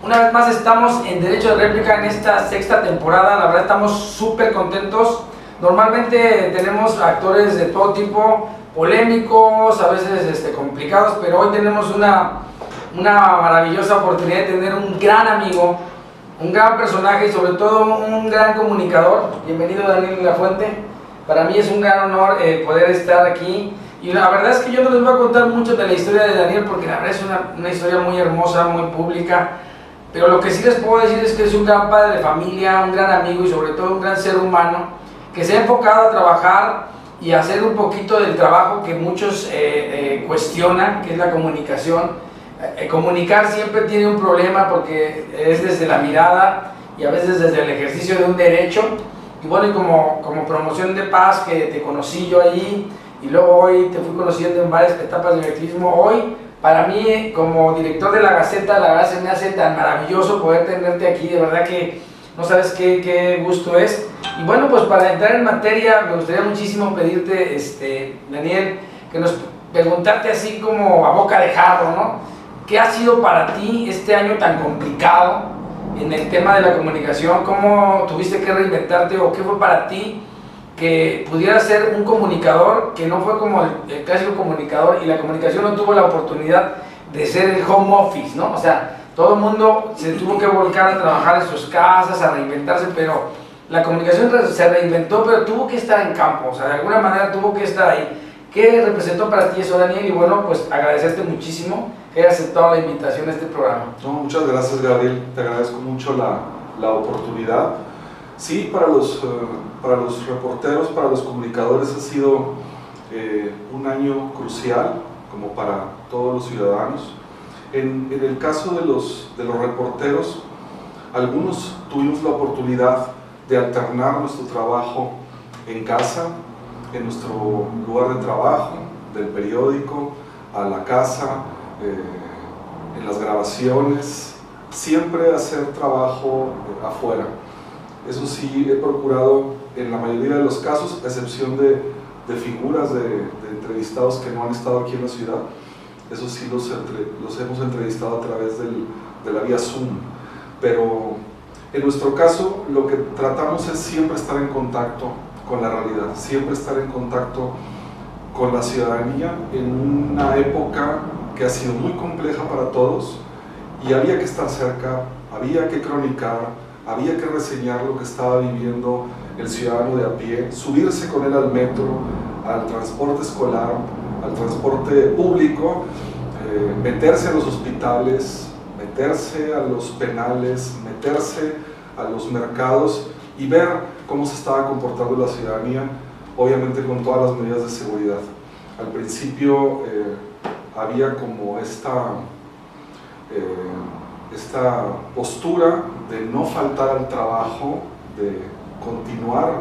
Una vez más estamos en Derecho de Réplica en esta sexta temporada. La verdad estamos súper contentos. Normalmente tenemos actores de todo tipo, polémicos, a veces complicados, pero hoy tenemos una maravillosa oportunidad de tener un gran amigo, un gran personaje y sobre todo un gran comunicador. Bienvenido, Daniel Lafuente. Para mí es un gran honor poder estar aquí. Y la verdad es que yo no les voy a contar mucho de la historia de Daniel porque la verdad es una historia muy hermosa, muy pública. Pero lo que sí les puedo decir es que es un gran padre de familia, un gran amigo y sobre todo un gran ser humano que se ha enfocado a trabajar y a hacer un poquito del trabajo que muchos cuestionan, que es la comunicación. Comunicar siempre tiene un problema porque es desde la mirada y a veces desde el ejercicio de un derecho. Y bueno, y como promoción de paz, que te conocí yo allí y luego hoy te fui conociendo en varias etapas del activismo, hoy para mí como director de La Gaceta, la verdad se me hace tan maravilloso poder tenerte aquí, de verdad que no sabes qué gusto es. Y bueno, pues para entrar en materia me gustaría muchísimo pedirte, Daniel, que nos preguntarte así como a boca de jarro, ¿no? ¿Qué ha sido para ti este año tan complicado en el tema de la comunicación? ¿Cómo tuviste que reinventarte o qué fue para ti que pudieras ser un comunicador que no fue como el clásico comunicador y la comunicación no tuvo la oportunidad de ser el home office, ¿no? O sea, todo el mundo se tuvo que volcar a trabajar en sus casas, a reinventarse, pero la comunicación se reinventó, pero tuvo que estar en campo, o sea, de alguna manera tuvo que estar ahí. ¿Qué representó para ti eso, Daniel? Y bueno, pues agradecerte muchísimo que hayas aceptado la invitación a este programa. No, muchas gracias, Gabriel, te agradezco mucho la oportunidad. Sí, para los reporteros, para los comunicadores ha sido un año crucial, como para todos los ciudadanos. En el caso de los reporteros, algunos tuvimos la oportunidad de alternar nuestro trabajo en casa, en nuestro lugar de trabajo, del periódico, a la casa, en las grabaciones, siempre hacer trabajo afuera. Eso sí, he procurado en la mayoría de los casos, a excepción de figuras de entrevistados que no han estado aquí en la ciudad, eso sí los hemos entrevistado a través de la vía Zoom. Pero en nuestro caso, lo que tratamos es siempre estar en contacto con la realidad, siempre estar en contacto con la ciudadanía en una época que ha sido muy compleja para todos y había que estar cerca, había que cronicar, había que reseñar lo que estaba viviendo el ciudadano de a pie, subirse con él al metro, al transporte escolar, al transporte público, meterse a los hospitales, meterse a los penales, meterse a los mercados y ver cómo se estaba comportando la ciudadanía, obviamente con todas las medidas de seguridad. Al principio había como esta postura de no faltar al trabajo, de continuar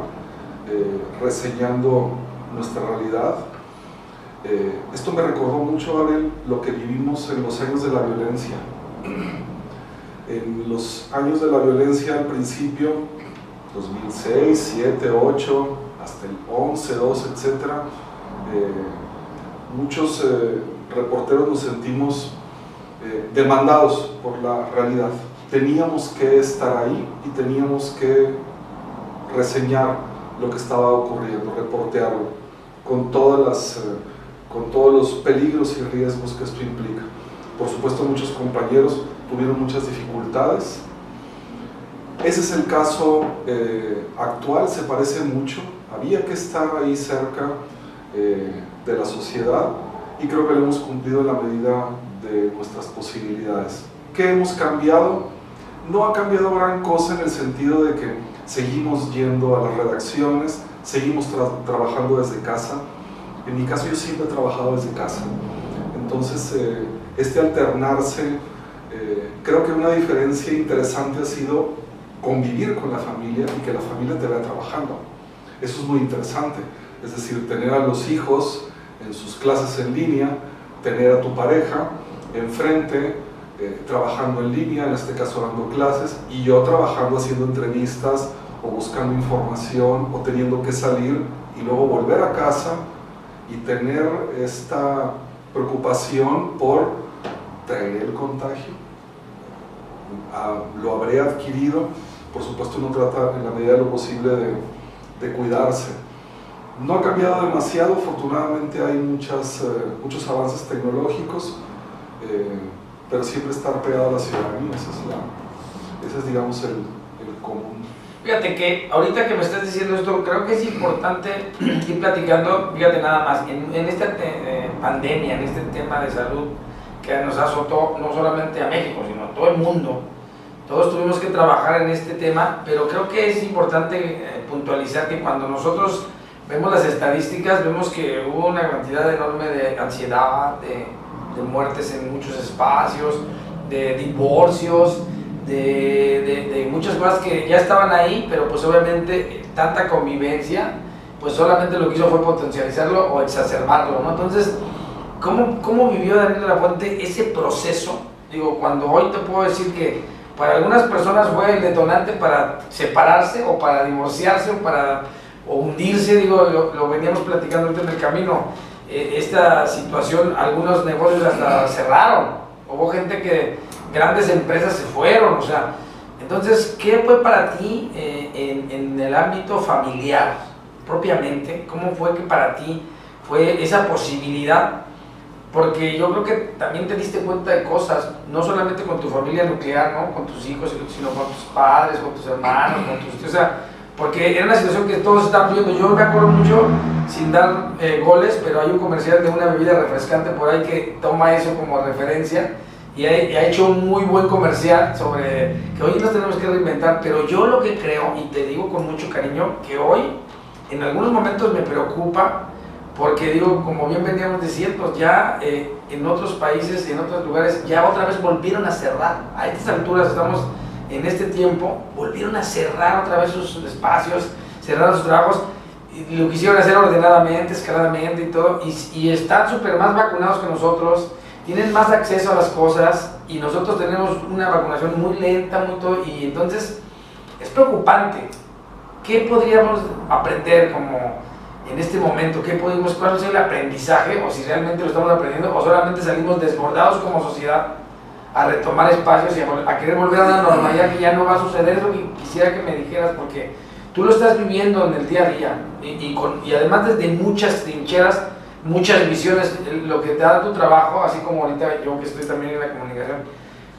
reseñando nuestra realidad. Esto me recordó mucho, Abel, lo que vivimos en los años de la violencia. En los años de la violencia al principio, 2006, 7, 8, hasta el 11, 12, etc., muchos reporteros nos sentimos demandados por la realidad. Teníamos que estar ahí y teníamos que reseñar lo que estaba ocurriendo, reportearlo, con todos los peligros y riesgos que esto implica. Por supuesto, muchos compañeros tuvieron muchas dificultades. Ese es el caso actual, se parece mucho. Había que estar ahí cerca de la sociedad y creo que lo hemos cumplido en la medida de nuestras posibilidades. ¿Qué hemos cambiado? No ha cambiado gran cosa en el sentido de que seguimos yendo a las redacciones, seguimos trabajando desde casa. En mi caso yo siempre he trabajado desde casa. Entonces este alternarse, creo que una diferencia interesante ha sido convivir con la familia y que la familia te vea trabajando. Eso es muy interesante, es decir, tener a los hijos en sus clases en línea, tener a tu pareja enfrente, trabajando en línea, en este caso dando clases, y yo trabajando, haciendo entrevistas o buscando información o teniendo que salir y luego volver a casa y tener esta preocupación por traer el contagio. lo habré adquirido. Por supuesto uno trata en la medida de lo posible de cuidarse. No ha cambiado demasiado, afortunadamente hay muchos avances tecnológicos, pero siempre estar pegado a la ciudadanía, ese es digamos el común. Fíjate que ahorita que me estás diciendo esto, creo que es importante ir platicando, fíjate nada más, en esta pandemia, en este tema de salud que nos azotó no solamente a México, sino a todo el mundo. Todos tuvimos que trabajar en este tema, pero creo que es importante puntualizar que cuando nosotros vemos las estadísticas, vemos que hubo una cantidad enorme de ansiedad, de muertes en muchos espacios, de divorcios, de muchas cosas que ya estaban ahí, pero pues obviamente tanta convivencia, pues solamente lo que hizo fue potencializarlo o exacerbarlo, ¿no? Entonces, ¿cómo vivió Daniel de la Fuente ese proceso? Digo, cuando hoy te puedo decir que para algunas personas fue el detonante para separarse o para divorciarse o hundirse, digo, lo veníamos platicando ahorita en el camino, esta situación, algunos negocios hasta cerraron, hubo gente que, grandes empresas se fueron, o sea, entonces, ¿qué fue para ti en el ámbito familiar, propiamente? ¿Cómo fue que para ti fue esa posibilidad? Porque yo creo que también te diste cuenta de cosas, no solamente con tu familia nuclear, ¿no? Con tus hijos, sino con tus padres, con tus hermanos, con tus... O sea, porque era una situación que todos estaban viendo. Yo me acuerdo mucho, sin dar goles, pero hay un comercial de una bebida refrescante por ahí que toma eso como referencia y ha hecho un muy buen comercial sobre que hoy nos tenemos que reinventar, pero yo lo que creo, y te digo con mucho cariño, que hoy en algunos momentos me preocupa, porque digo, como bien veníamos diciendo, ya en otros países y en otros lugares ya otra vez volvieron a cerrar. A estas alturas estamos en este tiempo, volvieron a cerrar otra vez sus espacios, cerraron sus trabajos, y lo quisieron hacer ordenadamente, escaladamente y todo, y están súper más vacunados que nosotros, tienen más acceso a las cosas, y nosotros tenemos una vacunación muy lenta, muy todo, y entonces es preocupante. ¿Qué podríamos aprender como en este momento? ¿Cuál es el aprendizaje? O si realmente lo estamos aprendiendo, o solamente salimos desbordados como sociedad a retomar espacios y a querer volver a una normalidad que ya no va a suceder. Es lo que quisiera que me dijeras, porque tú lo estás viviendo en el día a día y además desde muchas trincheras, muchas visiones, lo que te da tu trabajo, así como ahorita yo que estoy también en la comunicación,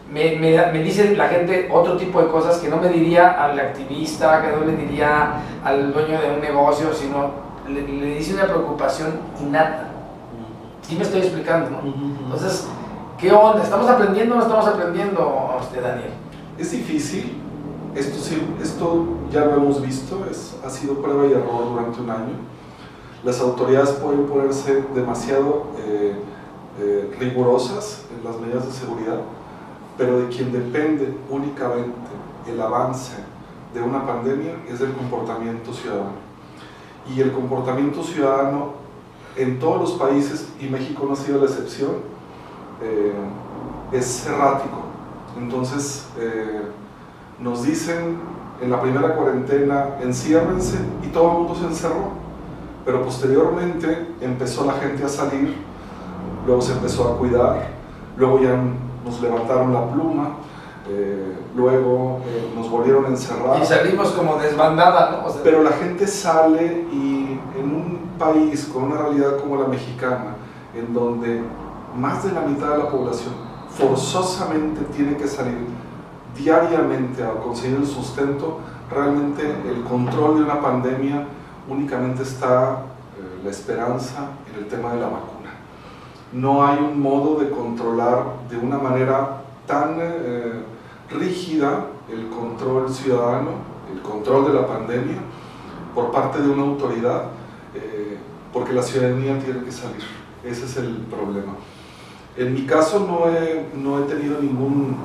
me dice la gente otro tipo de cosas que no me diría al activista, que no le diría al dueño de un negocio, sino le dice una preocupación innata. ¿Sí me estoy explicando, no? Entonces, ¿qué onda? ¿Estamos aprendiendo o no estamos aprendiendo, Daniel? Es difícil, esto ya lo hemos visto, ha sido prueba y error durante un año. Las autoridades pueden ponerse demasiado rigurosas en las medidas de seguridad, pero de quien depende únicamente el avance de una pandemia es del comportamiento ciudadano. Y el comportamiento ciudadano en todos los países, y México no ha sido la excepción, es errático. Entonces nos dicen en la primera cuarentena enciérrense y todo el mundo se encerró, pero posteriormente empezó la gente a salir, luego se empezó a cuidar, luego ya nos levantaron la pluma, luego nos volvieron a encerrar. Y salimos como desbandada, ¿no? O sea, pero la gente sale, y en un país con una realidad como la mexicana, en donde más de la mitad de la población forzosamente tiene que salir diariamente a conseguir el sustento, realmente el control de una pandemia únicamente está la esperanza en el tema de la vacuna. No hay un modo de controlar de una manera tan rígida el control ciudadano, el control de la pandemia por parte de una autoridad, porque la ciudadanía tiene que salir. Ese es el problema. En mi caso no he tenido ningún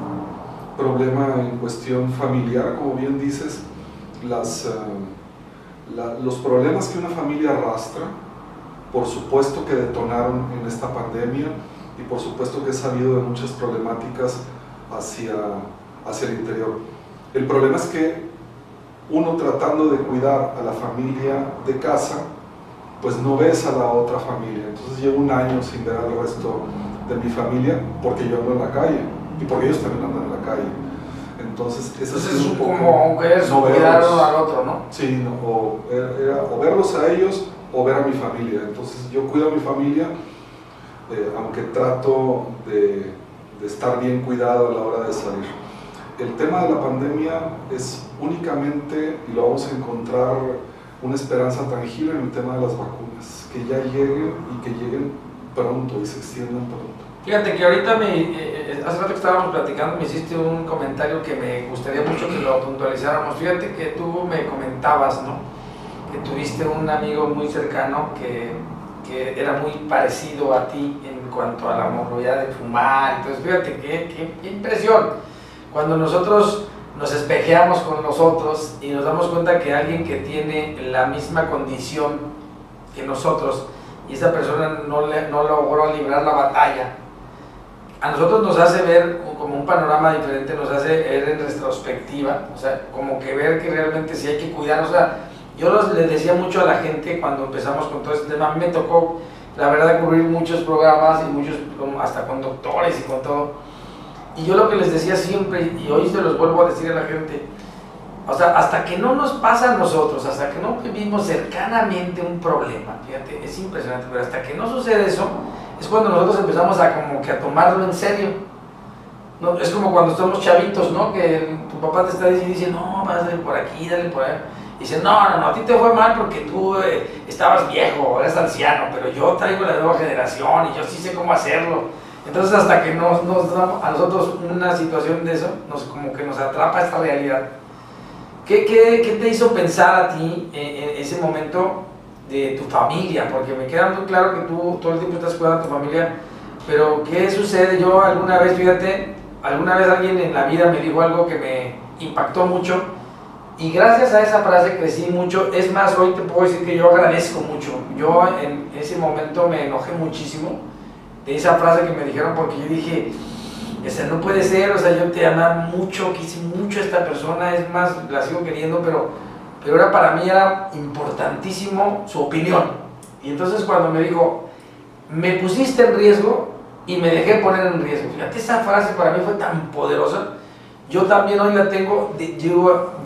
problema en cuestión familiar, como bien dices. Los problemas que una familia arrastra, por supuesto que detonaron en esta pandemia, y por supuesto que he sabido de muchas problemáticas hacia el interior. El problema es que uno, tratando de cuidar a la familia de casa, pues no ves a la otra familia. Entonces llevo un año sin ver al resto de mi familia, porque yo ando en la calle y porque ellos también andan en la calle. Entonces, eso Entonces es es un poco como cuidar al otro, ¿no? Sí, no, o verlos a ellos o ver a mi familia. Entonces yo cuido a mi familia, aunque trato de estar bien cuidado a la hora de salir. El tema de la pandemia es únicamente, y lo vamos a encontrar, una esperanza tangible en el tema de las vacunas, que ya lleguen y que lleguen pronto y se extiendan pronto. Fíjate que ahorita hace rato que estábamos platicando me hiciste un comentario que me gustaría mucho que lo puntualizáramos. Fíjate que tú me comentabas, ¿no? Que tuviste un amigo muy cercano que era muy parecido a ti en cuanto a la morbilidad de fumar. Entonces fíjate qué impresión. Cuando nosotros nos espejeamos con nosotros y nos damos cuenta que alguien que tiene la misma condición que nosotros y esa persona no logró librar la batalla, a nosotros nos hace ver como un panorama diferente, nos hace ver en retrospectiva, o sea, como que ver que realmente sí hay que cuidar. O sea, yo les decía mucho a la gente cuando empezamos con todo este tema, a mí me tocó, la verdad, cubrir muchos programas y muchos, hasta con doctores y con todo, y yo lo que les decía siempre, y hoy se los vuelvo a decir a la gente, o sea, hasta que no nos pasa a nosotros, hasta que no vivimos cercanamente un problema, fíjate, es impresionante, pero hasta que no sucede eso, es cuando nosotros empezamos a como que a tomarlo en serio. ¿No? Es como cuando estamos chavitos, ¿no? Que tu papá te está diciendo, dice, no, vas a darle por aquí, dale por ahí. Y dice, no, a ti te fue mal porque tú estabas viejo, eres anciano, pero yo traigo la nueva generación y yo sí sé cómo hacerlo. Entonces hasta que nos damos a nosotros una situación de eso, como que nos atrapa esta realidad. ¿Qué te hizo pensar a ti en ese momento de tu familia? Porque me queda muy claro que tú todo el tiempo estás cuidando a tu familia, pero ¿qué sucede? Yo alguna vez, fíjate, alguna vez alguien en la vida me dijo algo que me impactó mucho y gracias a esa frase crecí mucho. Es más, hoy te puedo decir que yo agradezco mucho. Yo en ese momento me enojé muchísimo de esa frase que me dijeron porque yo dije, o sea, no puede ser, o sea, yo te amaba mucho, quise mucho a esta persona, es más, la sigo queriendo, pero era para mí era importantísimo su opinión. Y entonces cuando me dijo, me pusiste en riesgo y me dejé poner en riesgo. Fíjate, esa frase para mí fue tan poderosa. Yo también hoy la tengo,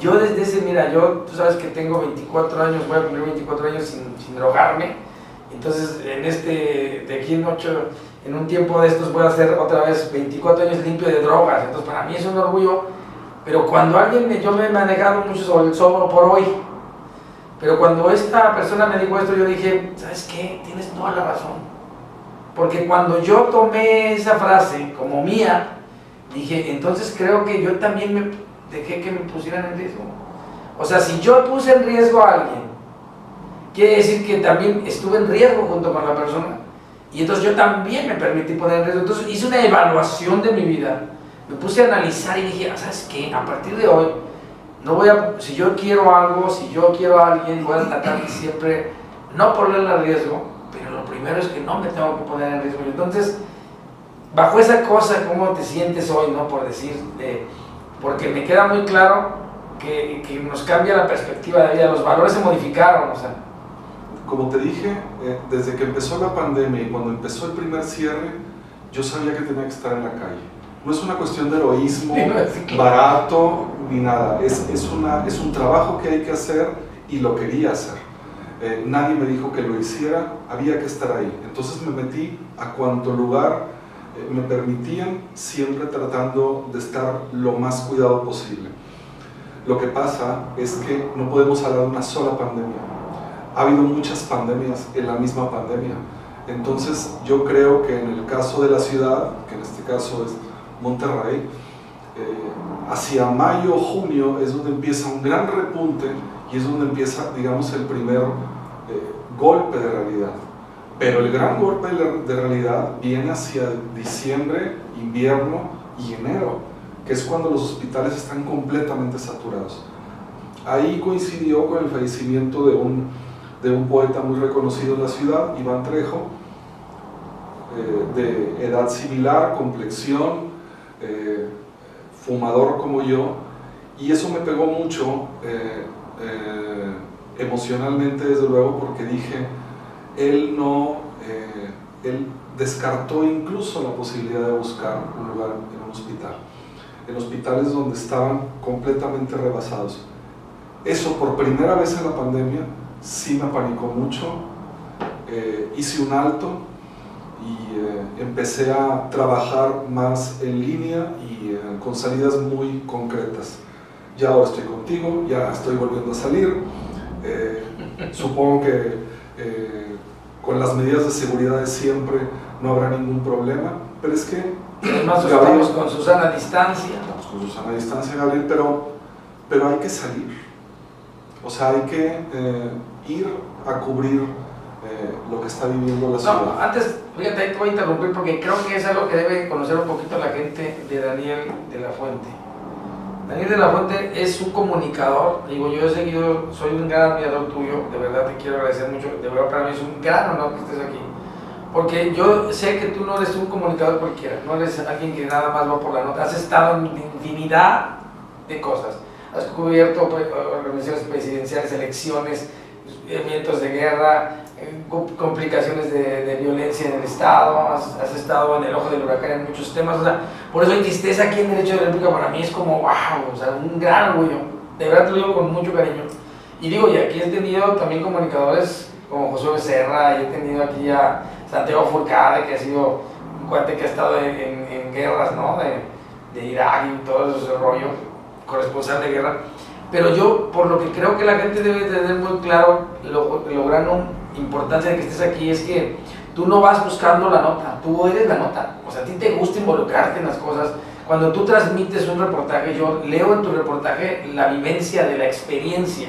yo desde ese, mira, tú sabes que tengo 24 años, voy a cumplir 24 años sin drogarme. Entonces, de aquí en un tiempo de estos voy a hacer otra vez 24 años limpio de drogas. Entonces, para mí es un orgullo. Pero cuando yo me he manejado mucho sobre el sobro por hoy, pero cuando esta persona me dijo esto, yo dije, ¿sabes qué? Tienes toda la razón. Porque cuando yo tomé esa frase como mía, dije, entonces creo que yo también me dejé que me pusieran en riesgo. O sea, si yo puse en riesgo a alguien, quiere decir que también estuve en riesgo junto con la persona. Y entonces yo también me permití poner en riesgo. Entonces hice una evaluación de mi vida. Me puse a analizar y dije, ¿sabes qué? A partir de hoy, si yo quiero algo, si yo quiero a alguien, voy a tratar de siempre no ponerle en riesgo, pero lo primero es que no me tengo que poner en riesgo. Entonces, bajo esa cosa, ¿cómo te sientes hoy, no? Por decir, porque me queda muy claro que nos cambia la perspectiva de la vida, los valores se modificaron, o sea. Como te dije, desde que empezó la pandemia y cuando empezó el primer cierre, yo sabía que tenía que estar en la calle. No es una cuestión de heroísmo barato ni nada, es un trabajo que hay que hacer y lo quería hacer. Nadie me dijo que lo hiciera, había que estar ahí. Entonces me metí a cuanto lugar me permitían, siempre tratando de estar lo más cuidado posible. Lo que pasa es que no podemos hablar de una sola pandemia. Ha habido muchas pandemias en la misma pandemia. Entonces yo creo que en el caso de la ciudad, que en este caso es Monterrey, hacia mayo o junio es donde empieza un gran repunte y es donde empieza, digamos, el primer golpe de realidad. Pero el gran golpe de realidad viene hacia diciembre, invierno y enero, que es cuando los hospitales están completamente saturados. Ahí coincidió con el fallecimiento de un poeta muy reconocido en la ciudad, Iván Trejo, de edad similar, complexión, fumador como yo, y eso me pegó mucho emocionalmente, desde luego, porque dije, él descartó incluso la posibilidad de buscar un lugar en un hospital. en hospitales donde estaban completamente rebasados. Eso por primera vez en la pandemia sí me apanicó mucho. Hice un alto y empecé a trabajar más en línea y con salidas muy concretas. Ya ahora estoy contigo, ya estoy volviendo a salir. Supongo que con las medidas de seguridad de siempre no habrá ningún problema, pero es que... Además estamos con Susana a distancia. Estamos con Susana a distancia, Gabriel, pero hay que salir. O sea, hay que ir a cubrir lo que está viviendo la ciudad. No, antes, fíjate, ahí te voy a interrumpir porque creo que es algo que debe conocer un poquito la gente de Daniel de la Fuente. Daniel de la Fuente es un comunicador, digo, yo he seguido, soy un gran admirador tuyo, de verdad te quiero agradecer mucho, de verdad para mí es un gran honor que estés aquí, porque yo sé que tú no eres un comunicador cualquiera, no eres alguien que nada más va por la nota, has estado en infinidad de cosas, has cubierto organizaciones presidenciales, elecciones, eventos de guerra, complicaciones de violencia en el Estado, has estado en el ojo del huracán en muchos temas, o sea, por eso que estés aquí en Derecho de Réplica para mí es como wow, o sea, un gran orgullo, de verdad te lo digo con mucho cariño. Y digo, y aquí he tenido también comunicadores como José Becerra, y he tenido aquí a Santiago Furcade, que ha sido un cuate que ha estado en guerras, ¿no? De Irak y todo ese rollo, corresponsal de guerra. Pero yo, por lo que creo que la gente debe tener muy claro, lo gran importancia de que estés aquí es que tú no vas buscando la nota, tú eres la nota. O sea, a ti te gusta involucrarte en las cosas. Cuando tú transmites un reportaje, yo leo en tu reportaje la vivencia de la experiencia.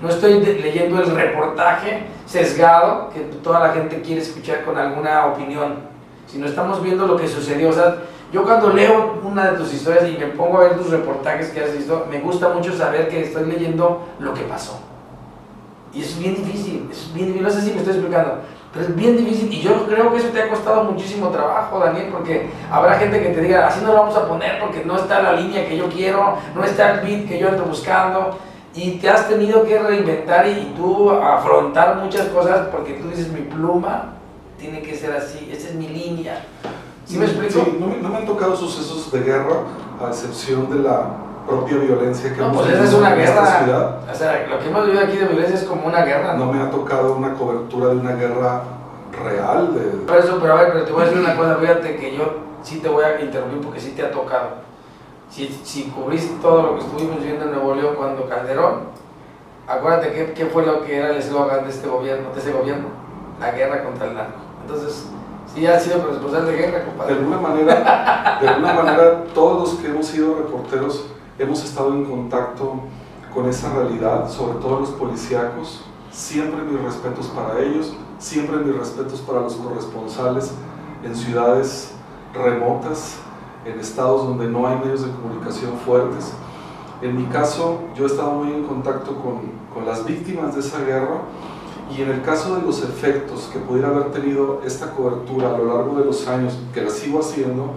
No estoy leyendo el reportaje sesgado que toda la gente quiere escuchar con alguna opinión, sino estamos viendo lo que sucedió. O sea, yo cuando leo una de tus historias y me pongo a ver tus reportajes que has visto, me gusta mucho saber que estoy leyendo lo que pasó. Y eso es bien difícil, no sé si me estoy explicando, pero es bien difícil y yo creo que eso te ha costado muchísimo trabajo, Daniel, porque habrá gente que te diga, así no lo vamos a poner porque no está la línea que yo quiero, no está el beat que yo ando buscando, y te has tenido que reinventar y tú afrontar muchas cosas porque tú dices, mi pluma tiene que ser así, esa es mi línea. ¿Sí me explico? Sí, no me han tocado sucesos de guerra, a excepción de la propia violencia que no, hemos pues vivido esa es una en esta guerra. ciudad. O sea, lo que hemos vivido aquí de violencia es como una guerra, ¿no? No me ha tocado una cobertura de una guerra real. Por eso, pero a ver, pero te voy a decir una cosa, fíjate que yo sí te voy a interrumpir porque sí te ha tocado. Si cubriste todo lo que estuvimos viendo en Nuevo León cuando Calderón, acuérdate qué fue lo que era el eslogan de este gobierno, la guerra contra el narco. Entonces, sí has sido corresponsal de guerra, compadre. De alguna manera, todos los que hemos sido reporteros hemos estado en contacto con esa realidad, sobre todo los policíacos. Siempre mis respetos para ellos, siempre mis respetos para los corresponsales en ciudades remotas, en estados donde no hay medios de comunicación fuertes. En mi caso, yo he estado muy en contacto con las víctimas de esa guerra, y en el caso de los efectos que pudiera haber tenido esta cobertura a lo largo de los años, que la sigo haciendo,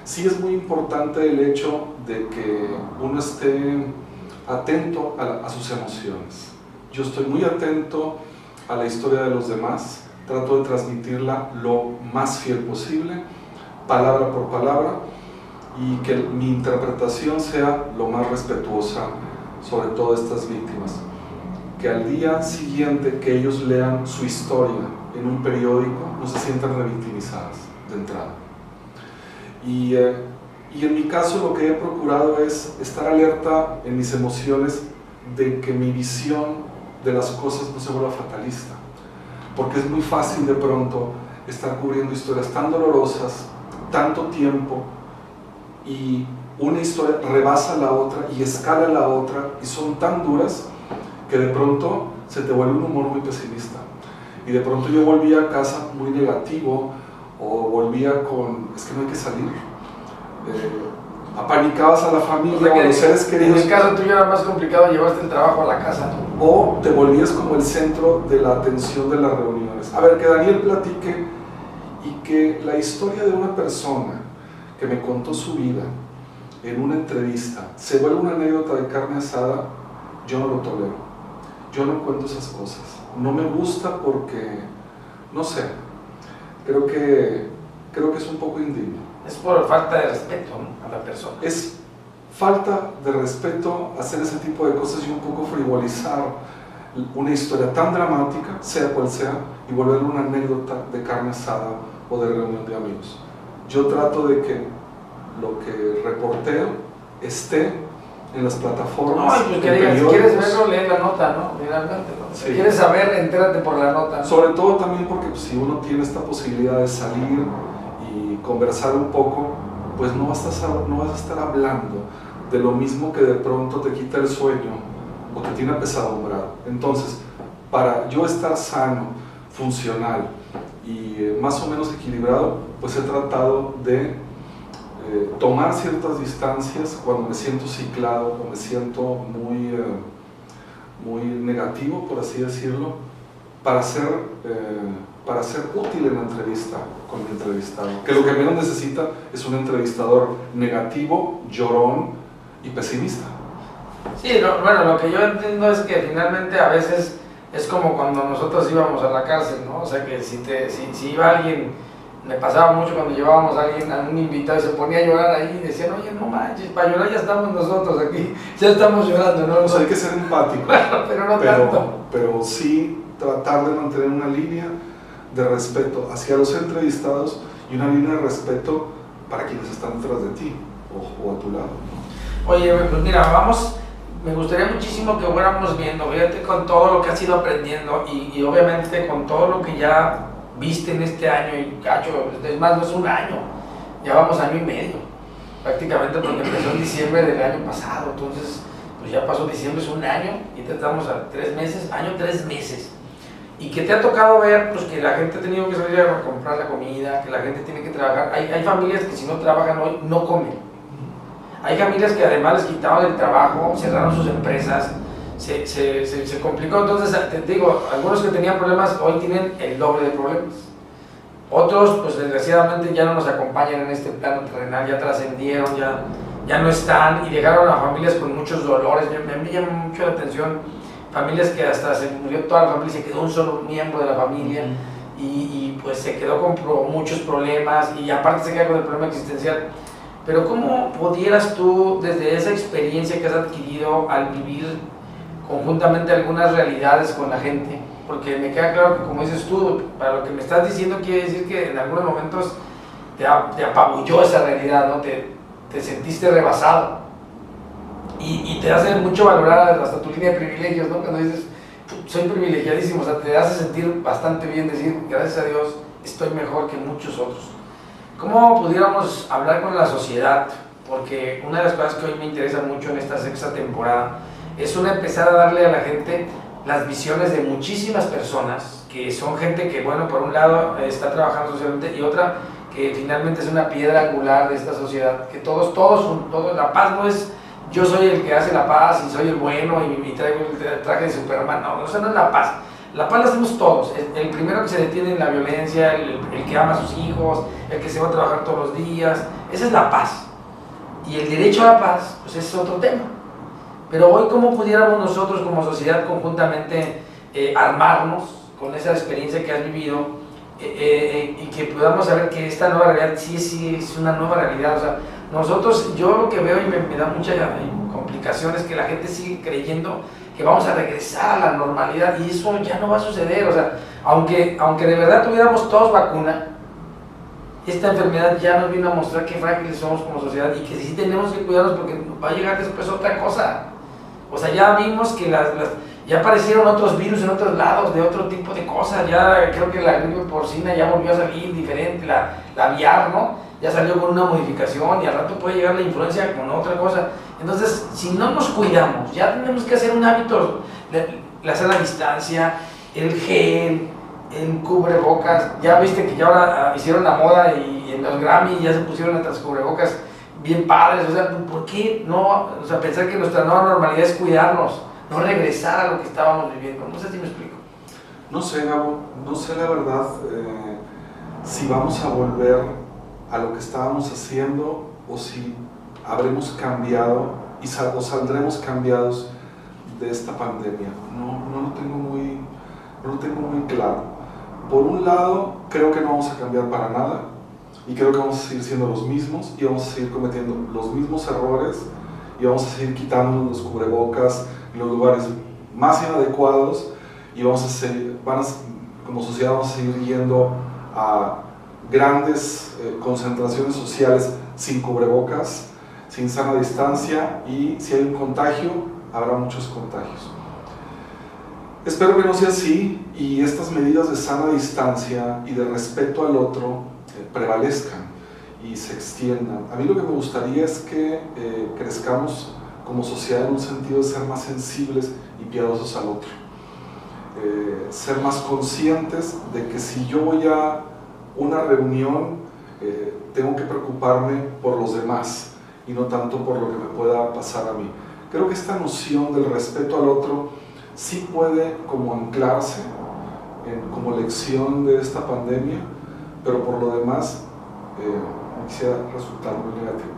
sí es muy importante el hecho de que uno esté atento a sus emociones. Yo estoy muy atento a la historia de los demás, trato de transmitirla lo más fiel posible, palabra por palabra, y que mi interpretación sea lo más respetuosa sobre todas estas víctimas. Que al día siguiente que ellos lean su historia en un periódico no se sientan revictimizadas de entrada. Y en mi caso lo que he procurado es estar alerta en mis emociones de que mi visión de las cosas no se vuelva fatalista, porque es muy fácil de pronto estar cubriendo historias tan dolorosas, tanto tiempo, y una historia rebasa la otra y escala la otra y son tan duras que de pronto se te vuelve un humor muy pesimista. Y de pronto yo volvía a casa muy negativo, o volvía con, es que no hay que salir. Apanicabas a la familia, o a los seres queridos. En el caso tuyo era más complicado, llevaste el trabajo a la casa, ¿no? O te volvías como el centro de la atención de las reuniones. A ver, que Daniel platique y que la historia de una persona que me contó su vida en una entrevista se vuelve una anécdota de carne asada, yo no lo tolero. Yo no cuento esas cosas. No me gusta porque, no sé, creo que es un poco indigno. Es por falta de respeto, ¿no?, a la persona. Es falta de respeto hacer ese tipo de cosas y un poco frivolizar una historia tan dramática, sea cual sea, y volverla una anécdota de carne asada o de reunión de amigos. Yo trato de que lo que reporteo esté en las plataformas. No, pues que digas, si quieres verlo, lee la nota, ¿no? Realmente, ¿no? Sí. Si quieres saber, entérate por la nota, ¿no? Sobre todo también porque pues, si uno tiene esta posibilidad de salir y conversar un poco, pues no vas a estar hablando de lo mismo que de pronto te quita el sueño o te tiene apesadumbrado. Entonces, para yo estar sano, funcional y más o menos equilibrado, pues he tratado de tomar ciertas distancias cuando me siento ciclado o me siento muy negativo, por así decirlo, para ser útil en la entrevista con mi entrevistado. Que lo que menos necesita es un entrevistador negativo, llorón y pesimista. Sí, bueno, lo que yo entiendo es que finalmente a veces es como cuando nosotros íbamos a la cárcel, ¿no? O sea que si iba alguien, me pasaba mucho cuando llevábamos a alguien, a un invitado y se ponía a llorar ahí y decían, oye, no manches, para llorar ya estamos nosotros aquí, ya estamos llorando, ¿no? O sea, hay que ser empático, pero no tanto. pero sí tratar de mantener una línea de respeto hacia los entrevistados y una línea de respeto para quienes están detrás de ti o a tu lado. Oye, pues mira, me gustaría muchísimo que fuéramos viendo, fíjate con todo lo que has ido aprendiendo y obviamente con todo lo que ya viste en este año y cacho, es más, no es un año, ya vamos año y medio, prácticamente porque empezó en diciembre del año pasado, entonces pues ya pasó diciembre, es un año y te estamos a 3 meses, año 3 meses. Y que te ha tocado ver pues, que la gente ha tenido que salir a comprar la comida, que la gente tiene que trabajar. Hay familias que si no trabajan hoy no comen. Hay familias que además les quitaron el trabajo, cerraron sus empresas, se complicó. Entonces, te digo, algunos que tenían problemas hoy tienen el doble de problemas. Otros, pues desgraciadamente ya no nos acompañan en este plano terrenal, ya trascendieron, ya no están y dejaron a familias con muchos dolores. Me llama mucho la atención familias que hasta se murió toda la familia y se quedó un solo miembro de la familia y pues se quedó con muchos problemas y aparte se queda con el problema existencial. Pero ¿cómo pudieras tú, desde esa experiencia que has adquirido al vivir conjuntamente algunas realidades con la gente? Porque me queda claro que, como dices tú, para lo que me estás diciendo quiere decir que en algunos momentos te apabulló esa realidad, ¿no? Te sentiste rebasado. Y te hace mucho valorar hasta tu línea de privilegios, ¿no? Cuando dices, soy privilegiadísimo, o sea, te hace sentir bastante bien decir, gracias a Dios, estoy mejor que muchos otros. ¿Cómo pudiéramos hablar con la sociedad? Porque una de las cosas que hoy me interesa mucho en esta 6ª temporada es empezar a darle a la gente las visiones de muchísimas personas, que son gente que, bueno, por un lado está trabajando socialmente y otra que finalmente es una piedra angular de esta sociedad, que todos, la paz no es yo soy el que hace la paz y soy el bueno y traigo el traje de Superman, no, eso no es la paz. La paz la hacemos todos, el primero que se detiene en la violencia, el que ama a sus hijos, el que se va a trabajar todos los días, esa es la paz. Y el derecho a la paz, pues es otro tema. Pero hoy, ¿cómo pudiéramos nosotros como sociedad conjuntamente armarnos con esa experiencia que has vivido y que podamos saber que esta nueva realidad sí es una nueva realidad? O sea, nosotros, yo lo que veo y me da mucha complicación es que la gente sigue creyendo que vamos a regresar a la normalidad y eso ya no va a suceder. O sea, aunque de verdad tuviéramos todos vacuna, esta enfermedad ya nos vino a mostrar qué frágiles somos como sociedad y que sí tenemos que cuidarnos porque va a llegar después otra cosa. O sea, ya vimos que ya aparecieron otros virus en otros lados de otro tipo de cosas. Ya creo que la gripe porcina ya volvió a salir diferente, la aviar, ¿no? Ya salió con una modificación y al rato puede llegar la influencia con otra cosa. Entonces, si no nos cuidamos, ya tenemos que hacer un hábito, la sana distancia, el gel, el cubrebocas. Ya viste que ya ahora hicieron la moda y en los Grammy ya se pusieron otras cubrebocas bien padres. O sea, ¿por qué no? O sea, pensar que nuestra nueva normalidad es cuidarnos, no regresar a lo que estábamos viviendo. No sé si me explico. No sé, Gabo, no sé la verdad si vamos a volver a lo que estábamos haciendo o si habremos cambiado o saldremos cambiados de esta pandemia. No lo tengo muy claro. Por un lado, creo que no vamos a cambiar para nada y creo que vamos a seguir siendo los mismos y vamos a seguir cometiendo los mismos errores y vamos a seguir quitándonos los cubrebocas en los lugares más inadecuados y como sociedad vamos a seguir yendo a grandes concentraciones sociales sin cubrebocas, sin sana distancia, y si hay un contagio, habrá muchos contagios. Espero que no sea así y estas medidas de sana distancia y de respeto al otro prevalezcan y se extiendan. A mí lo que me gustaría es que crezcamos como sociedad en un sentido de ser más sensibles y piadosos al otro. Ser más conscientes de que si yo voy a una reunión, tengo que preocuparme por los demás y no tanto por lo que me pueda pasar a mí. Creo que esta noción del respeto al otro sí puede como anclarse como lección de esta pandemia, pero por lo demás quisiera resultar muy negativo.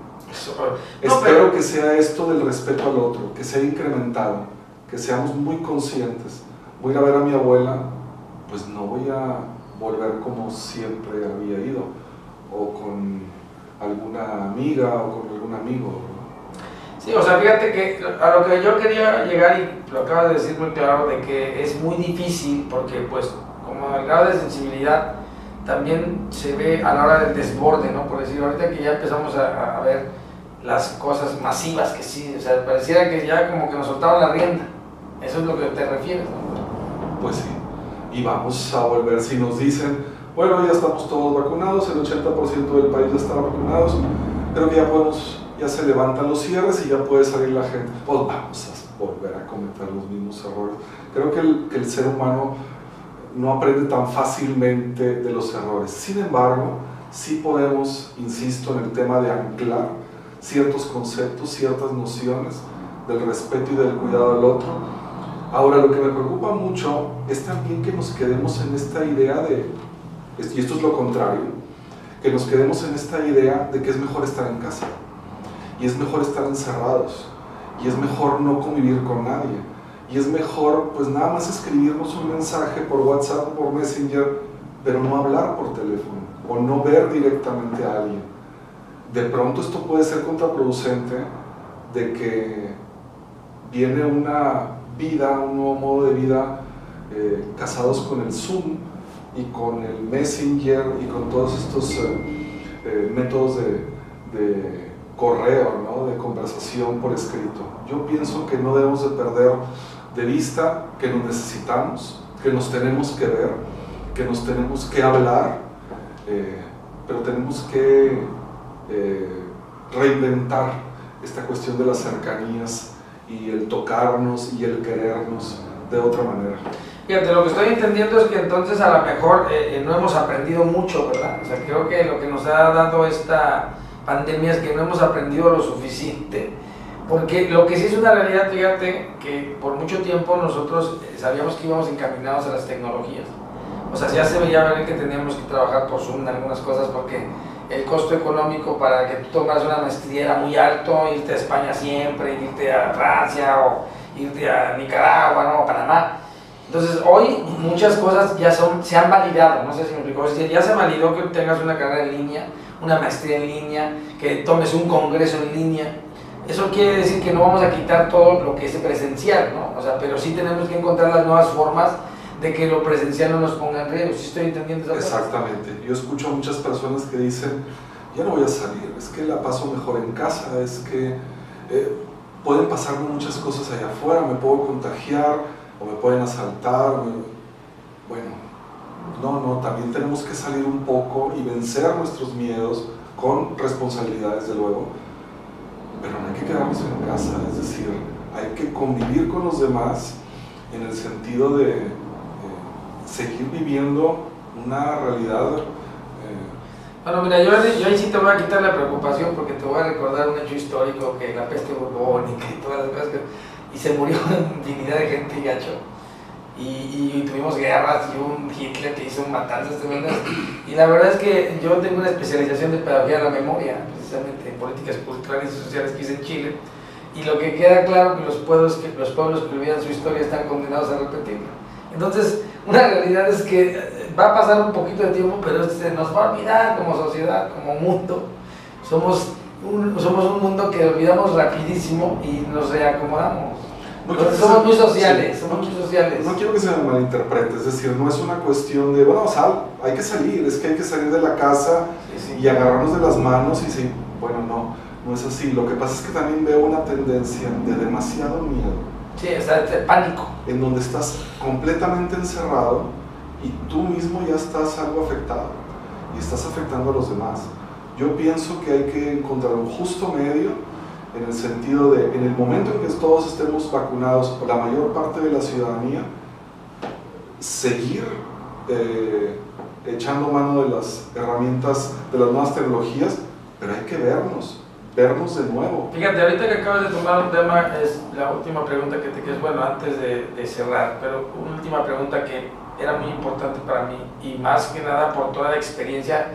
Espero que sea esto del respeto al otro, que sea incrementado, que seamos muy conscientes. Voy a ir a ver a mi abuela, pues no voy a volver como siempre había ido, o con alguna amiga o con algún amigo, ¿no? Sí, o sea, fíjate que a lo que yo quería llegar, y lo acabas de decir muy claro, de que es muy difícil, porque pues como el grado de sensibilidad también se ve a la hora del desborde, ¿no? Por decir, ahorita que ya empezamos a ver las cosas masivas que sí, o sea, pareciera que ya como que nos soltaron la rienda. Eso es lo que te refieres, ¿no? Pues sí, y vamos a volver, si nos dicen, bueno, ya estamos todos vacunados, el 80% del país ya está vacunados, creo que ya se levantan los cierres y ya puede salir la gente, pues vamos a volver a cometer los mismos errores. Creo que el ser humano no aprende tan fácilmente de los errores. Sin embargo, sí podemos, insisto, en el tema de anclar ciertos conceptos, ciertas nociones del respeto y del cuidado al otro. Ahora, lo que me preocupa mucho es también que nos quedemos en esta idea y esto es lo contrario, que nos quedemos en esta idea de que es mejor estar en casa, y es mejor estar encerrados, y es mejor no convivir con nadie, y es mejor pues nada más escribirnos un mensaje por WhatsApp o por Messenger, pero no hablar por teléfono, o no ver directamente a alguien. De pronto esto puede ser contraproducente de que viene una vida, un nuevo modo de vida, casados con el Zoom y con el Messenger y con todos estos métodos de correo, ¿no? De conversación por escrito. Yo pienso que no debemos de perder de vista que nos necesitamos, que nos tenemos que ver, que nos tenemos que hablar, pero tenemos que reinventar esta cuestión de las cercanías y el tocarnos y el querernos de otra manera. Fíjate, lo que estoy entendiendo es que entonces a lo mejor no hemos aprendido mucho, ¿verdad? O sea, creo que lo que nos ha dado esta pandemia es que no hemos aprendido lo suficiente, porque lo que sí es una realidad, fíjate, que por mucho tiempo nosotros sabíamos que íbamos encaminados a las tecnologías. O sea, ya se veía venir que teníamos que trabajar por Zoom en algunas cosas, porque el costo económico para que tú tomaras una maestría era muy alto, irte a España siempre, irte a Francia o irte a Nicaragua, ¿no? O Panamá. Entonces hoy muchas cosas ya se han validado, no sé si me explico, es decir, ya se validó que tengas una carrera en línea, una maestría en línea, que tomes un congreso en línea. Eso quiere decir que no vamos a quitar todo lo que es presencial, ¿no? O sea, pero sí tenemos que encontrar las nuevas formas de que lo presencial no nos ponga en riesgo. ¿Sí estoy entendiendo eso? Exactamente. Yo escucho a muchas personas que dicen, ya no voy a salir, es que la paso mejor en casa, es que pueden pasarme muchas cosas allá afuera, me puedo contagiar o me pueden asaltar. Bueno, no, también tenemos que salir un poco y vencer nuestros miedos con responsabilidad, desde luego, pero no hay que quedarnos en casa, es decir, hay que convivir con los demás en el sentido de seguir viviendo una realidad. Bueno, mira, yo ahí sí te voy a quitar la preocupación, porque te voy a recordar un hecho histórico, que la peste bubónica y todas las cosas, y se murió infinidad de gente y gacho, y tuvimos guerras y un Hitler que hizo matanzas tremendas, y la verdad es que yo tengo una especialización de pedagogía de la memoria, precisamente en políticas culturales y sociales que hice en Chile, y lo que queda claro que los pueblos que olvidan su historia están condenados a repetirla. Entonces, una realidad es que va a pasar un poquito de tiempo, pero se nos va a olvidar como sociedad, como mundo. Somos somos un mundo que olvidamos rapidísimo y nos reacomodamos. No Somos muy sociales, sí, somos muy sociales. No quiero que se me malinterprete, es decir, no es una cuestión de, bueno, hay que salir, es que hay que salir de la casa y agarrarnos de las manos y sí, bueno, no es así. Lo que pasa es que también veo una tendencia de demasiado miedo. Sí, o sea, de pánico. En donde estás completamente encerrado y tú mismo ya estás algo afectado y estás afectando a los demás. Yo pienso que hay que encontrar un justo medio en el sentido de, en el momento en que todos estemos vacunados, la mayor parte de la ciudadanía, seguir echando mano de las herramientas, de las nuevas tecnologías, pero hay que vernos de nuevo. Fíjate, ahorita que acabas de tomar un tema, es la última pregunta que es bueno, antes de cerrar, pero una última pregunta que era muy importante para mí, y más que nada por toda la experiencia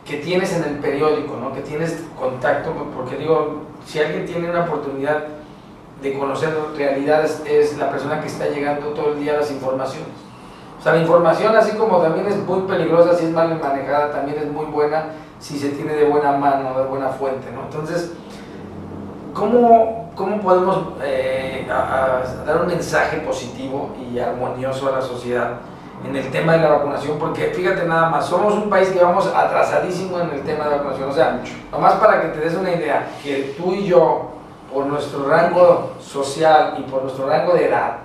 que tienes en el periódico, ¿no? Que tienes contacto, porque digo, si alguien tiene una oportunidad de conocer realidades, es la persona que está llegando todo el día a las informaciones. O sea, la información, así como también es muy peligrosa si es mal manejada, también es muy buena si se tiene de buena mano, de buena fuente, ¿no? Entonces, ¿cómo podemos dar un mensaje positivo y armonioso a la sociedad en el tema de la vacunación? Porque fíjate nada más, somos un país que vamos atrasadísimo en el tema de vacunación. O sea, nomás para que te des una idea, que tú y yo, por nuestro rango social y por nuestro rango de edad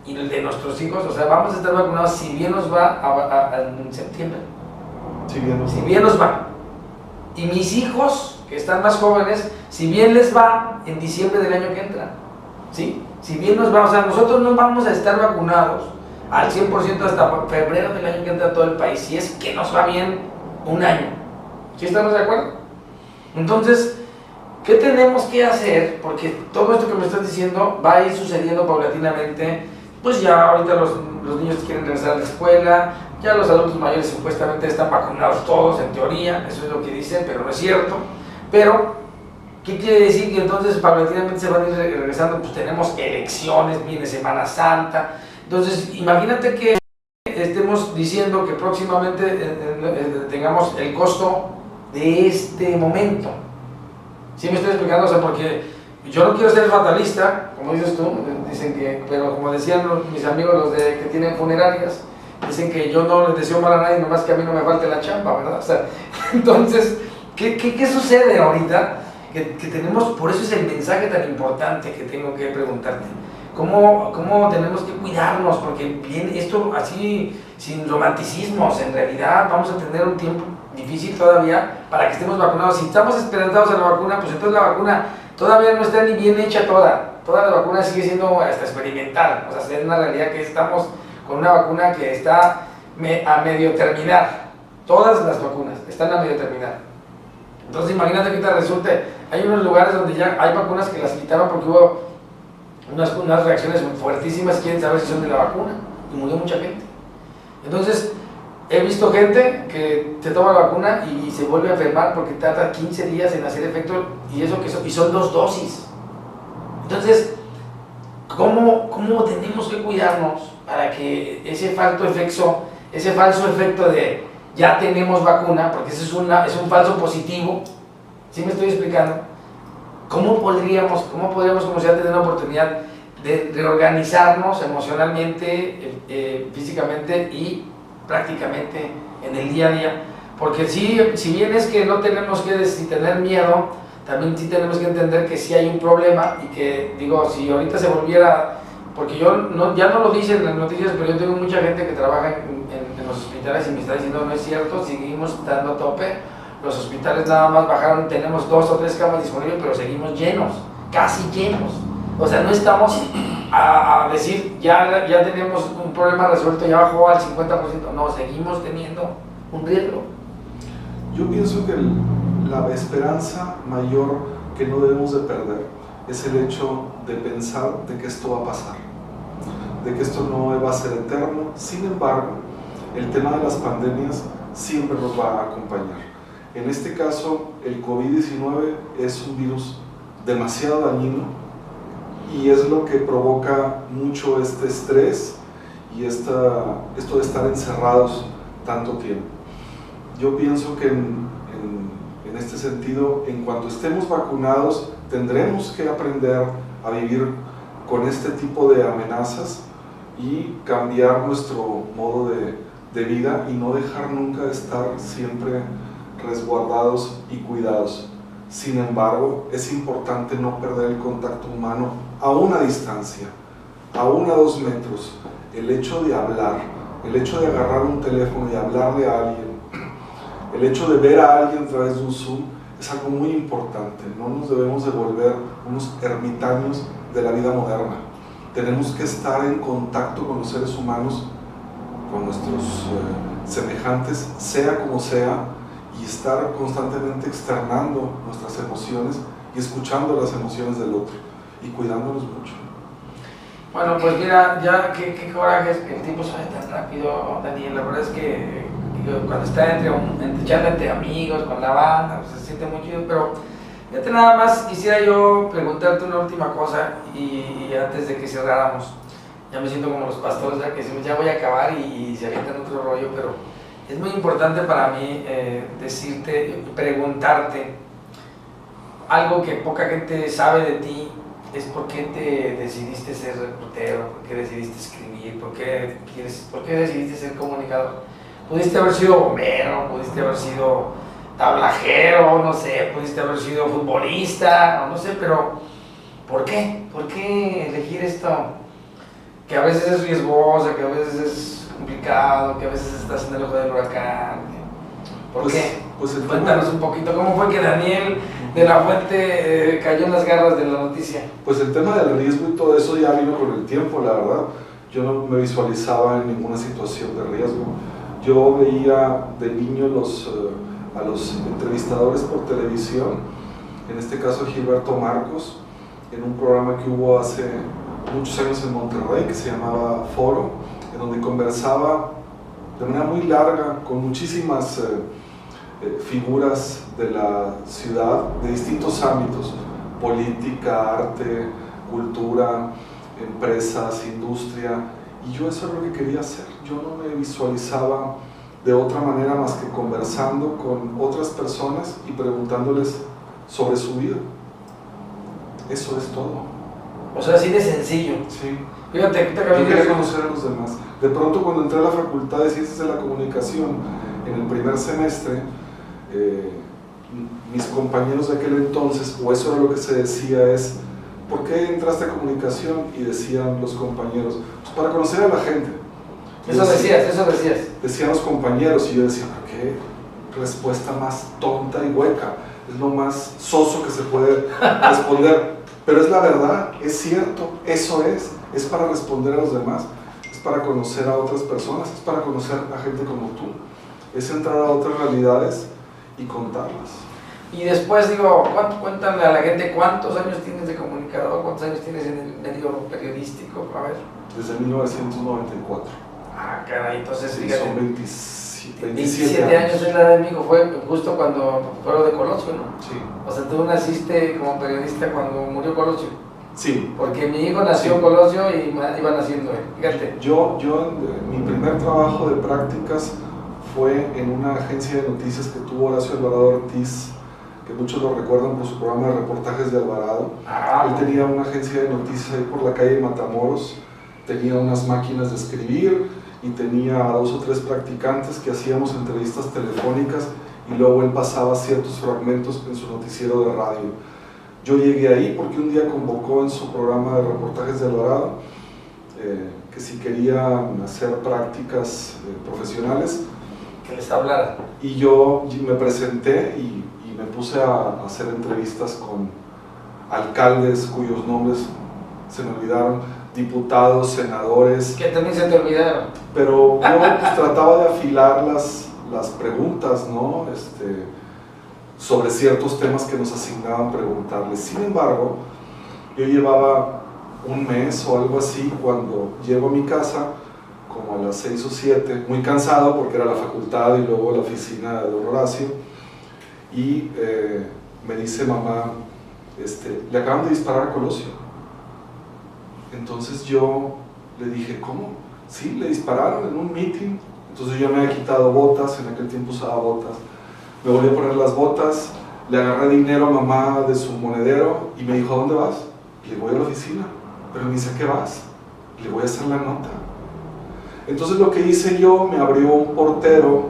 y el de nuestros hijos, o sea, vamos a estar vacunados si bien nos va en septiembre. Si bien nos va. Y mis hijos, que están más jóvenes, si bien les va en diciembre del año que entra, ¿sí? Si bien nos va, o sea, nosotros no vamos a estar vacunados al 100% hasta febrero del año que entra todo el país, si es que nos va bien un año. ¿Sí estamos de acuerdo? Entonces, ¿qué tenemos que hacer? Porque todo esto que me estás diciendo va a ir sucediendo paulatinamente. Pues ya ahorita los niños quieren regresar a la escuela, ya los adultos mayores supuestamente están vacunados todos en teoría, eso es lo que dicen, pero no es cierto. Pero, ¿qué quiere decir? Que entonces paulatinamente se van a ir regresando, pues tenemos elecciones, viene Semana Santa. Entonces, imagínate que estemos diciendo que próximamente tengamos el costo de este momento. ¿Sí me estoy explicando? O sea, porque yo no quiero ser fatalista, como dices tú, dicen que, pero como decían mis amigos que tienen funerarias, dicen que yo no les deseo mal a nadie, nomás que a mí no me falte la chamba, ¿verdad? O sea, entonces, ¿qué sucede ahorita? Que tenemos, por eso es el mensaje tan importante que tengo que preguntarte. ¿Cómo tenemos que cuidarnos? Porque bien, esto así, sin romanticismos, en realidad vamos a tener un tiempo difícil todavía para que estemos vacunados. Si estamos esperanzados a la vacuna, pues entonces la vacuna todavía no está ni bien hecha toda la vacuna sigue siendo hasta experimental. O sea, es una realidad que estamos con una vacuna que está a medio terminar. Todas las vacunas están a medio terminar. Entonces imagínate que te resulte, hay unos lugares donde ya hay vacunas que las quitaron porque hubo unas reacciones fuertísimas, quieren saber si son de la vacuna, y murió mucha gente. Entonces, he visto gente que se toma la vacuna y se vuelve a enfermar porque tarda 15 días en hacer efecto, y son 2 dosis. Entonces, ¿cómo tenemos que cuidarnos para que ese falso efecto de ya tenemos vacuna, porque eso es un falso positivo, ¿sí me estoy explicando? ¿Cómo podríamos como sociedad tener la oportunidad de reorganizarnos emocionalmente, físicamente y prácticamente en el día a día? Porque si bien es que no tenemos que tener miedo, también sí tenemos que entender que sí hay un problema y que, digo, si ahorita se volviera, porque ya no lo dicen en las noticias, pero yo tengo mucha gente que trabaja en los hospitales y me está diciendo, no es cierto, seguimos dando tope, los hospitales nada más bajaron, tenemos 2 o 3 camas disponibles, pero seguimos llenos, casi llenos. O sea, no estamos a decir, ya tenemos un problema resuelto, ya bajó al 50%, no, seguimos teniendo un riesgo. Yo pienso que la esperanza mayor que no debemos de perder es el hecho de pensar de que esto va a pasar, de que esto no va a ser eterno. Sin embargo, el tema de las pandemias siempre nos va a acompañar. En este caso, el COVID-19 es un virus demasiado dañino y es lo que provoca mucho este estrés y esto de estar encerrados tanto tiempo. Yo pienso que en En este sentido, en cuanto estemos vacunados, tendremos que aprender a vivir con este tipo de amenazas y cambiar nuestro modo de vida y no dejar nunca de estar siempre resguardados y cuidados. Sin embargo, es importante no perder el contacto humano a una distancia, aún a 2 metros. El hecho de hablar, el hecho de agarrar un teléfono y hablarle a alguien, el hecho de ver a alguien a través de un Zoom es algo muy importante. No nos debemos de volver unos ermitaños de la vida moderna. Tenemos que estar en contacto con los seres humanos, con nuestros semejantes, sea como sea, y estar constantemente externando nuestras emociones y escuchando las emociones del otro y cuidándonos mucho. Bueno, pues mira, ya qué coraje es que el tiempo se vaya tan rápido, Daniel. La verdad es que cuando está entre charla entre amigos, con la banda, pues se siente muy chido, pero fíjate, nada más quisiera yo preguntarte una última cosa y antes de que cerráramos. Ya me siento como los pastores, ya que ya voy a acabar y se avientan otro rollo, pero es muy importante para mí decirte, preguntarte algo que poca gente sabe de ti. Es por qué te decidiste ser reportero, por qué decidiste escribir, por qué decidiste ser comunicador. Pudiste haber sido bombero, pudiste haber sido tablajero, no sé, pudiste haber sido futbolista, no sé, pero ¿por qué? ¿Por qué elegir esto? Que a veces es riesgoso, que a veces es complicado, que a veces estás en el ojo del huracán. ¿Por qué? Pues Cuéntanos un poquito, ¿cómo fue que Daniel de la Fuente cayó en las garras de la noticia? Pues el tema del riesgo y todo eso ya vino con el tiempo, la verdad. Yo no me visualizaba en ninguna situación de riesgo. Yo veía de niño a los entrevistadores por televisión, en este caso Gilberto Marcos, en un programa que hubo hace muchos años en Monterrey que se llamaba Foro, en donde conversaba de manera muy larga con muchísimas figuras de la ciudad de distintos ámbitos: política, arte, cultura, empresas, industria, y yo eso es lo que quería hacer. Yo no me visualizaba de otra manera más que conversando con otras personas y preguntándoles sobre su vida. Eso es todo. O sea, así de sencillo. Sí. Fíjate, yo quería conocer a los demás. De pronto, cuando entré a la Facultad de Ciencias de la Comunicación en el primer semestre, mis compañeros de aquel entonces, o eso era lo que se decía, es: ¿por qué entraste a comunicación? Y decían los compañeros: pues para conocer a la gente. Eso decías. Decían los compañeros, y yo decía: ¿por qué respuesta más tonta y hueca? Es lo más soso que se puede responder. Pero es la verdad, es cierto, eso es para responder a los demás, es para conocer a otras personas, es para conocer a gente como tú, es entrar a otras realidades y contarlas. Y después digo, cuéntale a la gente cuántos años tienes de comunicador, cuántos años tienes en el medio periodístico, a ver. Desde 1994. Ah, caray, entonces Sí, fíjate. son 27 años en la de mi hijo, fue justo cuando fue lo de Colosio, ¿no? Sí. O sea, tú naciste como periodista cuando murió Colosio. Sí. Porque mi hijo nació en Colosio y iba naciendo él, fíjate. Mi primer trabajo de prácticas fue en una agencia de noticias que tuvo Horacio Alvarado Ortiz, que muchos lo recuerdan por su programa de reportajes de Alvarado. Él tenía una agencia de noticias ahí por la calle Matamoros, tenía unas máquinas de escribir y tenía a 2 o 3 practicantes que hacíamos entrevistas telefónicas y luego él pasaba ciertos fragmentos en su noticiero de radio. Yo llegué ahí porque un día convocó en su programa de reportajes de Alvarado que si querían hacer prácticas profesionales, que les hablara. y yo me presenté y me puse a hacer entrevistas con alcaldes cuyos nombres se me olvidaron, diputados, senadores. Que también se te olvidaron. Pero yo pues, trataba de afilar las preguntas, ¿no? Sobre ciertos temas que nos asignaban preguntarles. Sin embargo, yo llevaba un mes o algo así cuando llego a mi casa, como a las 6 o 7, muy cansado porque era la facultad y luego la oficina de don Horacio, y me dice mamá, le acaban de disparar a Colosio. Entonces yo le dije, ¿cómo? Sí, le dispararon en un meeting. Entonces yo me había quitado botas, en aquel tiempo usaba botas, Me volví a poner las botas, le agarré dinero a mamá de su monedero y me dijo, ¿a dónde vas? Le voy a la oficina. Pero me dice, ¿a qué vas? Le voy a hacer la nota. Entonces lo que hice yo, me abrió un portero,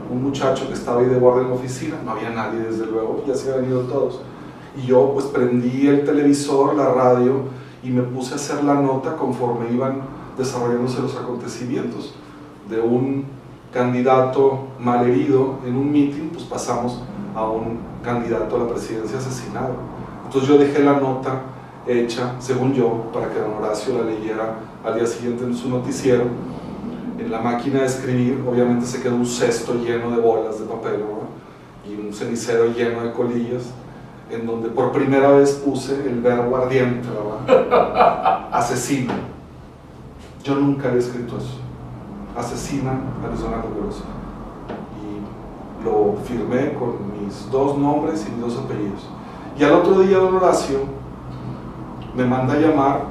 un muchacho que estaba ahí de guardia en la oficina, no había nadie desde luego, ya se habían ido todos. Y yo pues prendí el televisor, la radio, y me puse a hacer la nota conforme iban desarrollándose los acontecimientos. De un candidato malherido en un mitin, pues pasamos a un candidato a la presidencia asesinado. Entonces yo dejé la nota hecha, según yo, para que don Horacio la leyera al día siguiente en su noticiero. En la máquina de escribir, obviamente se quedó un cesto lleno de bolas de papel, ¿no? Y un cenicero lleno de colillas, en donde por primera vez puse el verbo ardiente, ¿verdad? Asesina. Yo nunca había escrito eso. Asesina a Luis Donaldo Colosio. Y lo firmé con mis 2 nombres y mis 2 apellidos. Y al otro día don Horacio me manda a llamar,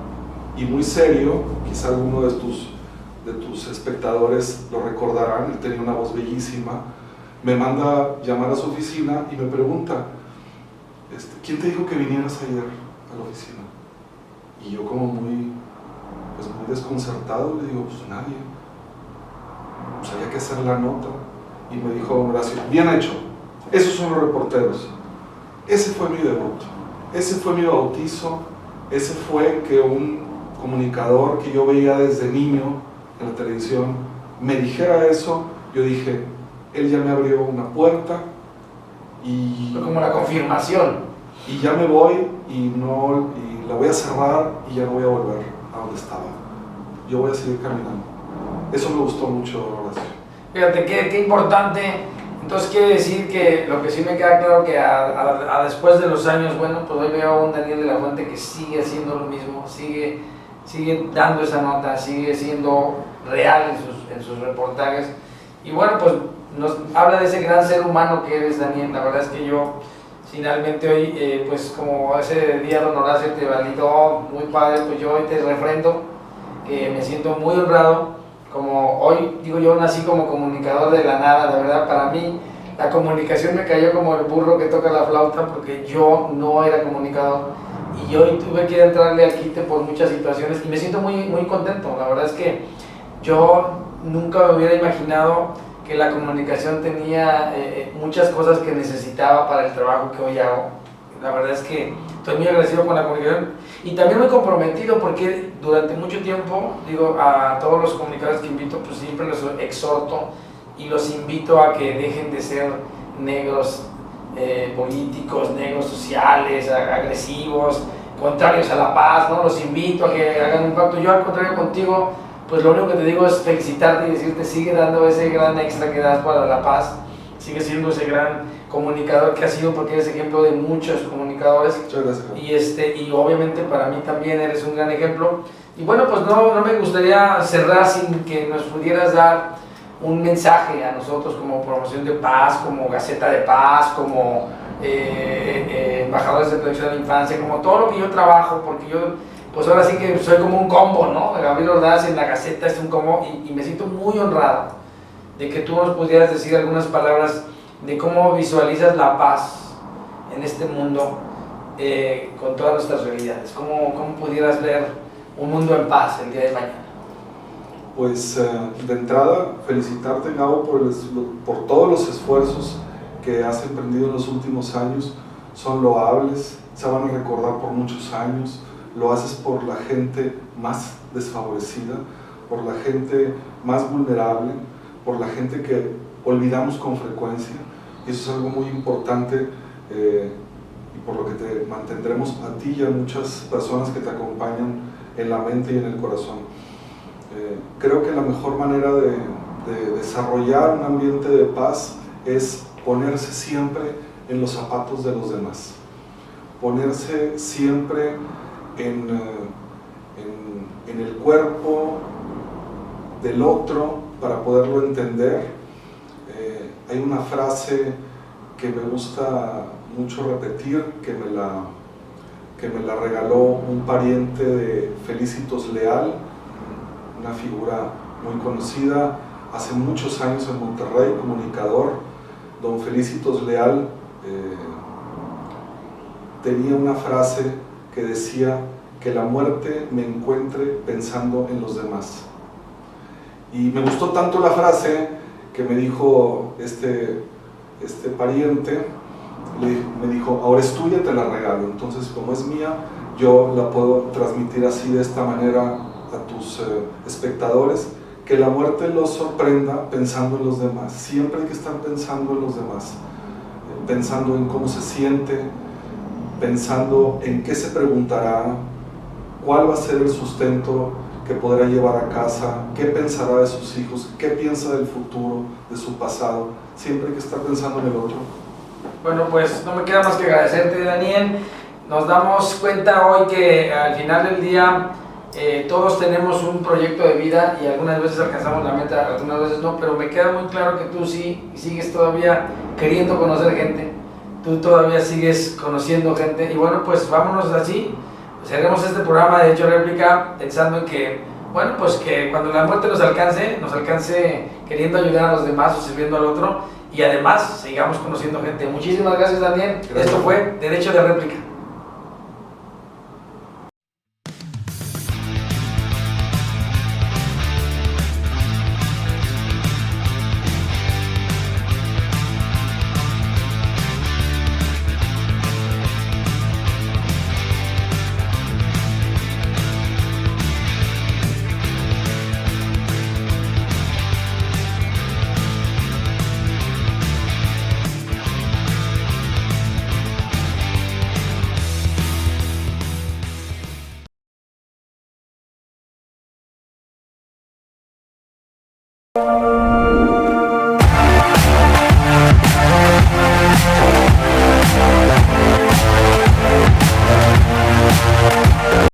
y muy serio, quizá alguno de tus espectadores lo recordarán, él tenía una voz bellísima, me manda a llamar a su oficina y me pregunta, ¿quién te dijo que vinieras ayer a la oficina? Y yo como muy desconcertado le digo, pues nadie, pues había que hacer la nota. Y me dijo don Horacio, bien hecho, esos son los reporteros. Ese fue mi debut, ese fue mi bautizo, ese fue que un comunicador que yo veía desde niño en la televisión me dijera eso. Yo dije, él ya me abrió una puerta y... Fue como la confirmación. Y ya me voy y la voy a cerrar y ya no voy a volver a donde estaba. Yo voy a seguir caminando. Eso me gustó mucho, Horacio. Fíjate, qué importante. Entonces quiere decir que lo que sí me queda claro que a después de los años, bueno, pues hoy veo a un Daniel de la Fuente que sigue haciendo lo mismo, sigue dando esa nota, sigue siendo real en sus reportajes. Y bueno, pues nos habla de ese gran ser humano que eres, Daniel. La verdad es que yo finalmente hoy, pues como ese día don Horacio te validó, muy padre, pues yo hoy te refrendo que me siento muy honrado. Como hoy, digo, yo nací como comunicador de la nada, la verdad, para mí la comunicación me cayó como el burro que toca la flauta, porque yo no era comunicador y hoy tuve que entrarle al quite por muchas situaciones y me siento muy contento. La verdad es que yo nunca me hubiera imaginado que la comunicación tenía muchas cosas que necesitaba para el trabajo que hoy hago. La verdad es que estoy muy agradecido con la comunicación y también muy comprometido, porque durante mucho tiempo, digo, a todos los comunicadores que invito, pues siempre los exhorto y los invito a que dejen de ser negros políticos, negros sociales, agresivos, contrarios a la paz, ¿no? Los invito a que hagan un pacto. Yo, al contrario, contigo, pues lo único que te digo es felicitarte y decirte, sigue dando ese gran extra que das para la paz, sigue siendo ese gran comunicador que has sido, porque eres ejemplo de muchos comunicadores. Muchas gracias. Y obviamente para mí también eres un gran ejemplo. Y bueno, pues no me gustaría cerrar sin que nos pudieras dar un mensaje a nosotros como Promoción de Paz, como Gaceta de Paz, como embajadores de protección de la infancia, como todo lo que yo trabajo, porque yo pues ahora sí que soy como un combo, ¿no? Gabriel Ordaz en la Gaceta es un combo, y me siento muy honrado de que tú nos pudieras decir algunas palabras de cómo visualizas la paz en este mundo con todas nuestras realidades. ¿Cómo pudieras ver un mundo en paz el día de mañana? Pues de entrada, felicitarte, Gabo, por todos los esfuerzos que has emprendido en los últimos años. Son loables, se van a recordar por muchos años. Lo haces por la gente más desfavorecida, por la gente más vulnerable, por la gente que olvidamos con frecuencia, y eso es algo muy importante, y por lo que te mantendremos a ti y a muchas personas que te acompañan en la mente y en el corazón. Creo que la mejor manera de desarrollar un ambiente de paz es ponerse siempre en los zapatos de los demás, ponerse siempre en el cuerpo del otro para poderlo entender. Hay una frase que me gusta mucho repetir, que me la regaló un pariente de Felicitos Leal, una figura muy conocida hace muchos años en Monterrey, comunicador, don Felicitos Leal tenía una frase que decía que la muerte me encuentre pensando en los demás. Y me gustó tanto la frase que me dijo este pariente, me dijo, ahora es tuya, te la regalo. Entonces, como es mía, yo la puedo transmitir así, de esta manera, a tus espectadores, que la muerte los sorprenda pensando en los demás. Siempre hay que estar pensando en los demás, pensando en cómo se siente, pensando en qué se preguntará, cuál va a ser el sustento que podrá llevar a casa, qué pensará de sus hijos, qué piensa del futuro, de su pasado. Siempre hay que estar pensando en el otro. Bueno, pues no me queda más que agradecerte, Daniel. Nos damos cuenta hoy que al final del día todos tenemos un proyecto de vida y algunas veces alcanzamos la meta, algunas veces no, pero me queda muy claro que tú sí sigues todavía queriendo conocer gente, tú todavía sigues conociendo gente, y bueno, pues vámonos así, cerremos este programa de Hecho Réplica pensando en que, bueno, pues que cuando la muerte nos alcance queriendo ayudar a los demás o sirviendo al otro, y además sigamos conociendo gente. Muchísimas gracias, Daniel. Gracias. Esto fue Derecho de Réplica.